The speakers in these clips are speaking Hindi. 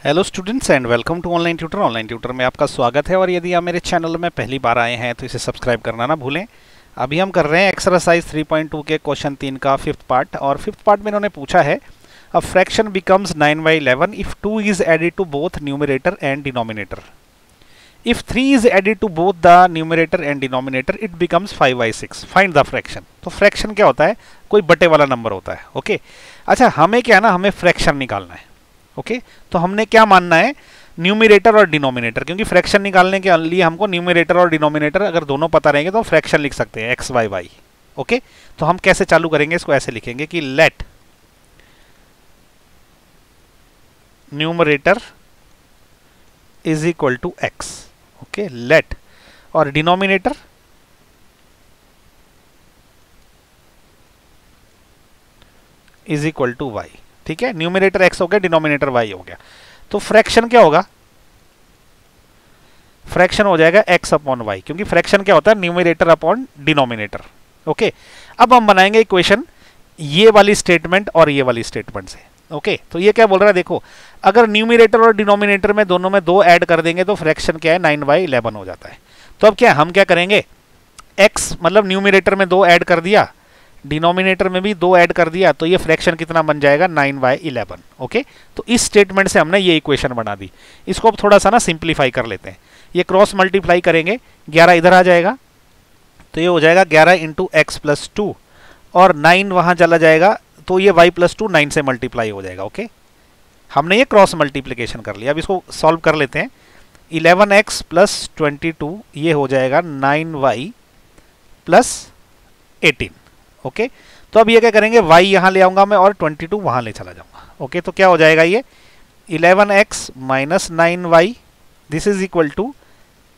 Hello students and welcome to online tutor. Online tutor में आपका स्वागत है और यदि आप मेरे चैनल में पहली बार आए हैं तो इसे सब्सक्राइब करना ना भूलें। अभी हम कर रहे हैं एक्सरसाइज 3.2 के क्वेश्चन 3 का फिफ्थ पार्ट और फिफ्थ पार्ट में इन्होंने पूछा है a fraction becomes 9/11 if 2 is added to both numerator and denominator. If 3 is added to both the numerator and denominator it becomes 5/6। Find the fraction. तो फ्रैक्शन क्या होता है? कोई बटे वाला नंबर होता है। ओके, अच्छा हमें क्या है ना, हमें फ्रैक्शन निकालना है। ओके, तो हमने क्या मानना है, न्यूमरेटर और डिनोमिनेटर, क्योंकि फ्रैक्शन निकालने के लिए हमको न्यूमरेटर और डिनोमिनेटर अगर दोनों पता रहेंगे तो हम फ्रैक्शन लिख सकते हैं एक्स वाई वाई। ओके, तो हम कैसे चालू करेंगे इसको, ऐसे लिखेंगे कि let numerator is equal to X. Okay, let और denominator is equal to Y. ठीक है, न्यूमरेटर x हो गया, डिनोमिनेटर y हो गया। तो फ्रैक्शन क्या होगा? फ्रैक्शन हो जाएगा x अपॉन y, क्योंकि फ्रैक्शन क्या होता है, न्यूमरेटर अपॉन डिनोमिनेटर। ओके, अब हम बनाएंगे इक्वेशन ये वाली स्टेटमेंट और ये वाली स्टेटमेंट से। ओके, तो ये क्या बोल रहा है, देखो अगर न्यूमरेटर और डिनोमिनेटर में दोनों में 2 ऐड कर देंगे तो फ्रैक्शन क्या है, 9/11 हो जाता है। तो अब क्या हम क्या करेंगे, x मतलब न्यूमरेटर में 2 ऐड कर दिया, डिनोमिनेटर में भी 2 ऐड कर दिया, तो ये फ्रैक्शन कितना बन जाएगा, 9/11। ओके, तो इस स्टेटमेंट से हमने ये इक्वेशन बना दी। इसको अब थोड़ा सा ना सिंप्लीफाई कर लेते हैं। ये क्रॉस मल्टीप्लाई करेंगे, 11 इधर आ जाएगा तो ये हो जाएगा 11 इंटू एक्स प्लस 2 और 9 वहां चला जाएगा तो ये y प्लस 2 9 से मल्टीप्लाई हो जाएगा। ओके, हमने ये क्रॉस मल्टीप्लीकेशन कर लिया। अब इसको सॉल्व कर लेते हैं। 11x प्लस 22 ये हो जाएगा 9y प्लस 18। ओके, तो अब ये क्या करेंगे, y यहां ले आऊंगा मैं और 22 वहां ले चला जाऊंगा। ओके, तो क्या हो जाएगा, ये 11x minus 9y this is equal to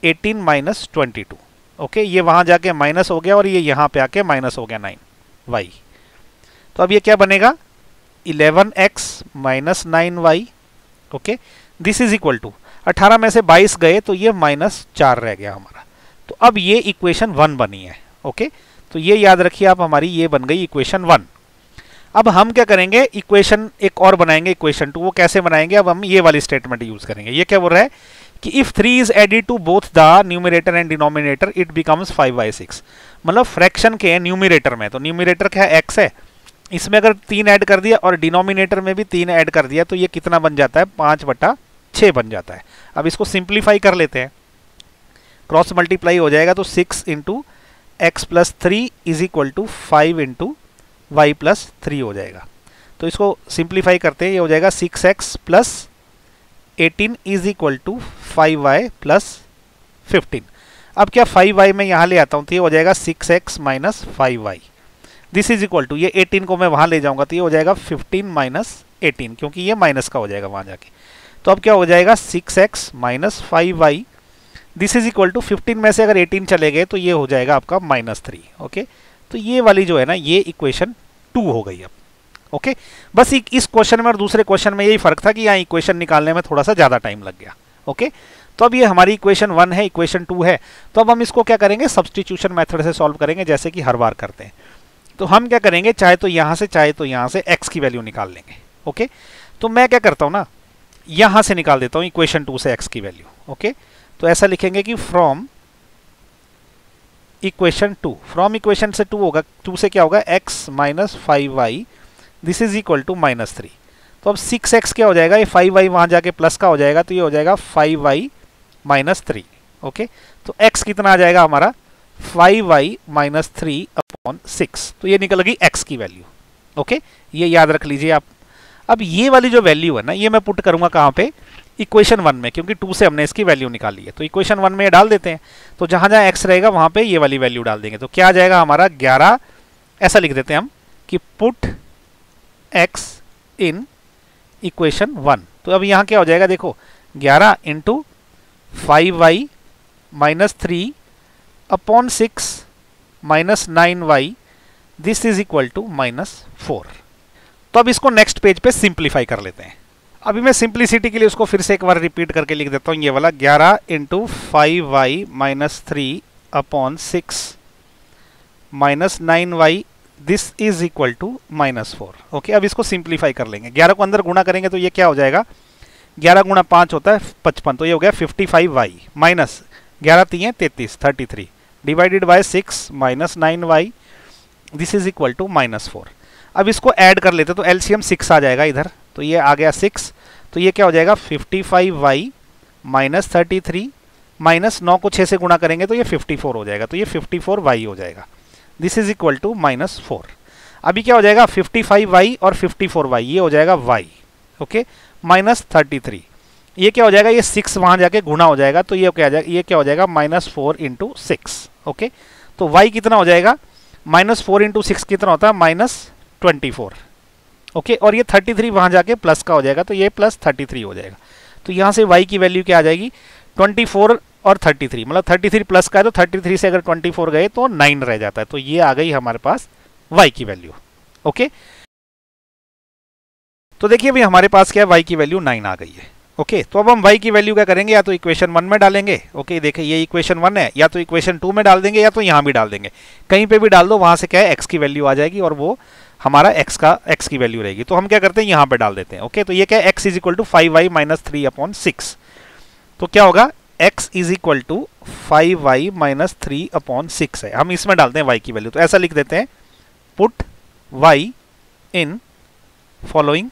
18 minus 22। Okay, ये वहां जाके माइनस हो गया और ये यहां पे आके माइनस हो गया 9y। तो अब ये क्या बनेगा, 11x minus 9y। Okay, this is equal to 18 में से 22 गए तो ये -4 रह गया हमारा। तो अब ये इक्वेशन 1 बनी है। ओके, तो ये याद रखिए आप, हमारी ये बन गई इक्वेशन 1। अब हम क्या करेंगे, इक्वेशन एक और बनाएंगे, इक्वेशन 2। वो कैसे बनाएंगे, अब हम ये वाली स्टेटमेंट यूज करेंगे। ये क्या बोल रहा है कि if 3 is added to both the numerator and denominator it becomes 5/6। मतलब फ्रैक्शन के न्यूमरेटर में, तो न्यूमरेटर क्या है, x है, इसमें अगर 3 ऐड कर दिया और डिनोमिनेटर में भी 3 ऐड कर दिया तो ये कितना बन जाता है, 5/6 बन जाता है। अब इसको सिंप्लीफाई कर लेते हैं, क्रॉस मल्टीप्लाई हो जाएगा तो 6 into x plus 3 is equal to 5 into Y plus 3 हो जाएगा। तो इसको सिंप्लीफाई करते हैं, ये हो जाएगा 6x plus 18 is equal to 5y plus 15। अब क्या 5y में यहाँ ले आता हूँ तो ये हो जाएगा 6x minus 5y this is equal to, ये 18 को मैं वहाँ ले जाऊँगा तो ये हो जाएगा 15 माइनस 18, क्योंकि ये माइनस का हो जाएगा वहाँ जाके। तो अब क्या हो जाएगा, 6x minus 5y this is equal to 15 में से अगर 18 चले गए तो ये हो जाएगा आपका -3। ओके, तो ये वाली जो है ना, ये इक्वेशन 2 हो गई अब। ओके, बस इस क्वेश्चन में और दूसरे क्वेश्चन में यही फर्क था कि यहाँ इक्वेशन निकालने में थोड़ा सा ज़्यादा टाइम लग गया। ओके, तो अब ये हमारी इक्वेशन 1 है, इक्वेशन 2 है। तो अब हम इसको क्या करेंगे, सब्स्टिट्यूशन मेथड से सॉल्व करेंगे, जैसे कि हर बार करते हैं। तो हम क्या करेंगे, चाहे तो यहाँ से चाहे तो यहाँ से x की वैल्यू निकाल लेंगे। ओके, तो मैं क्या करता हूँ ना, यहाँ से निकाल देता हूँ इक्वेशन 2 से x की वैल्यू। ओके, तो ऐसा लिखेंगे कि फ्रॉम इक्वेशन 2, फ्रॉम इक्वेशन से 2 होगा, 2 से क्या होगा, x minus 5y this is equal to -3। तो अब 6x क्या हो जाएगा, ये 5y वहां जाके प्लस का हो जाएगा तो ये हो जाएगा 5y माइनस 3। ओके, तो x कितना आ जाएगा हमारा, 5y माइनस 3 अपॉन 6। तो ये निकल गई x की वैल्यू। ओके, ये याद रख लीजिए आप। अब ये वाली जो वैल्यू है ना, ये मैं पुट करूंगा कहाँ पे, इक्वेशन 1 में, क्योंकि 2 से हमने इसकी वैल्यू निकाली है। तो इक्वेशन 1 में ये डाल देते हैं, तो जहां जहां x रहेगा वहां पे ये वाली वैल्यू डाल देंगे। तो क्या आ जाएगा हमारा 11, ऐसा लिख देते हैं हम कि पुट x इन इक्वेशन 1। तो अब यहाँ क्या हो जाएगा, देखो 11 into 5y minus 3 upon 6 minus 9y this is equal to -4। तो अब इसको नेक्स्ट पेज पे सिंप्लीफाई कर लेते हैं। अभी मैं सिंप्लिसिटी के लिए उसको फिर से एक बार रिपीट करके लिख देता हूँ, ये वाला 11 into 5y minus 3 upon 6 minus 9y this is equal to -4। Okay, अब इसको सिंप्लीफाई कर लेंगे, 11 को अंदर गुणा करेंगे तो ये क्या हो जाएगा, 11 गुणा 5 होता है 55, तो ये हो गया 55y minus 11 3 33 33 divided by 6 minus 9y, this is equal to -4। अब इसको ऐड कर लेते तो एलसीएम 6 आ जाएगा इधर, तो ये आ गया 6, तो ये क्या हो जाएगा 55y माइनस 33 माइनस 9 को 6 से गुणा करेंगे तो ये 54 हो जाएगा, तो ये 54y हो जाएगा, दिस इज इक्वल टू -4। अभी क्या हो जाएगा 55y और 54y, ये हो जाएगा y, ओके, माइनस 33, ये क्या हो जाएगा, ये 6 वहां जाके गुणा हो जाएगा, तो ये क्या हो जाएगा -4 इंटू 6, ओके। तो y कितना हो जाएगा, -4 इंटू 6 कितना होता है -24, ओके, और ये 33 वहां जाके प्लस का हो जाएगा, तो ये +33 हो जाएगा। तो यहाँ से y की वैल्यू क्या आ जाएगी 24 और 33, मतलब 33 प्लस का है, तो 33 से अगर 24 गए तो 9 रह जाता है, तो ये आ गई हमारे पास y की वैल्यू, ओके। तो देखिए भाई हमारे पास क्या है, y की वैल्यू 9 आ गई है, ओके। तो अब हम y की वैल्यू क्या करेंगे, या तो इक्वेशन 1 में डालेंगे, ओके, देखिए ये इक्वेशन 1 है, या तो इक्वेशन 2 में डाल देंगे, या तो यहाँ भी डाल देंगे, कहीं पे भी डाल दो, वहां से क्या है x की वैल्यू आ जाएगी और वो हमारा x की वैल्यू रहेगी। तो हम क्या करते हैं यहाँ पे डाल देते हैं, ओके। तो ये क्या है x is equal to 5y minus 3/6, तो क्या होगा x is equal to 5y minus 3/6 है, हम इसमें डालते हैं y की वैल्यू, तो ऐसा लिख देते हैं put y in following,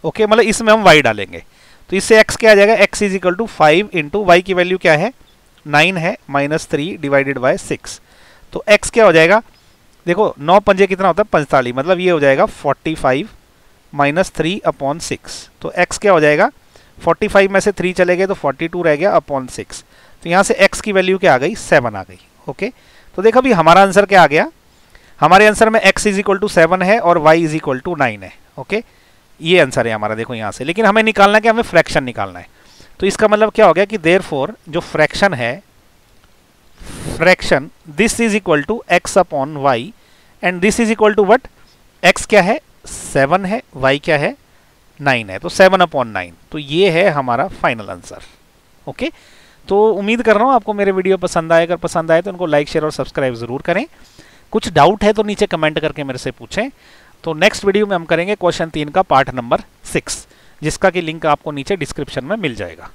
okay, मतलब इसमें हम y डालेंगे, तो इससे x क्या आ जाएगा, x is equal to 5 into y की वैल्यू क्या है 9 है माइनस 3 डिवाइडेड बाय 6, तो x क्या हो जाएगा, देखो 9 पंजे कितना होता है 45, मतलब ये हो जाएगा 45 माइनस 3/6, तो x क्या हो जाएगा 45 में से 3 चले गए तो 42 रह गया /6, तो यहाँ से x की वैल्यू क्या आ गई 7 आ गई, ओके। तो देखो अभी हमारा आंसर क्या आ गया, हमारे आंसर में x इज इक्वल टू 7 है और y इज इक्वल टू 9 है, ओके, ये आंसर है हमारा, देखो यहाँ से। लेकिन हमें निकालना है कि हमें फ्रैक्शन निकालना है, तो इसका मतलब क्या हो गया कि देयरफॉर जो फ्रैक्शन है, fraction this is equal to x upon y and this is equal to what, x क्या है 7 है, y क्या है 9 है, तो 7/9, तो ये है हमारा फाइनल आंसर, ओके। तो उम्मीद कर रहा हूँ आपको मेरे वीडियो पसंद आए, अगर पसंद आए तो उनको लाइक शेयर और सब्सक्राइब जरूर करें। कुछ डाउट है तो नीचे कमेंट करके मेरे से पूछें। तो नेक्स्ट वीडियो में हम करेंगे क्वेश्चन 3 का पार्ट नंबर 6, जिसका कि लिंक आपको नीचे डिस्क्रिप्शन में मिल जाएगा।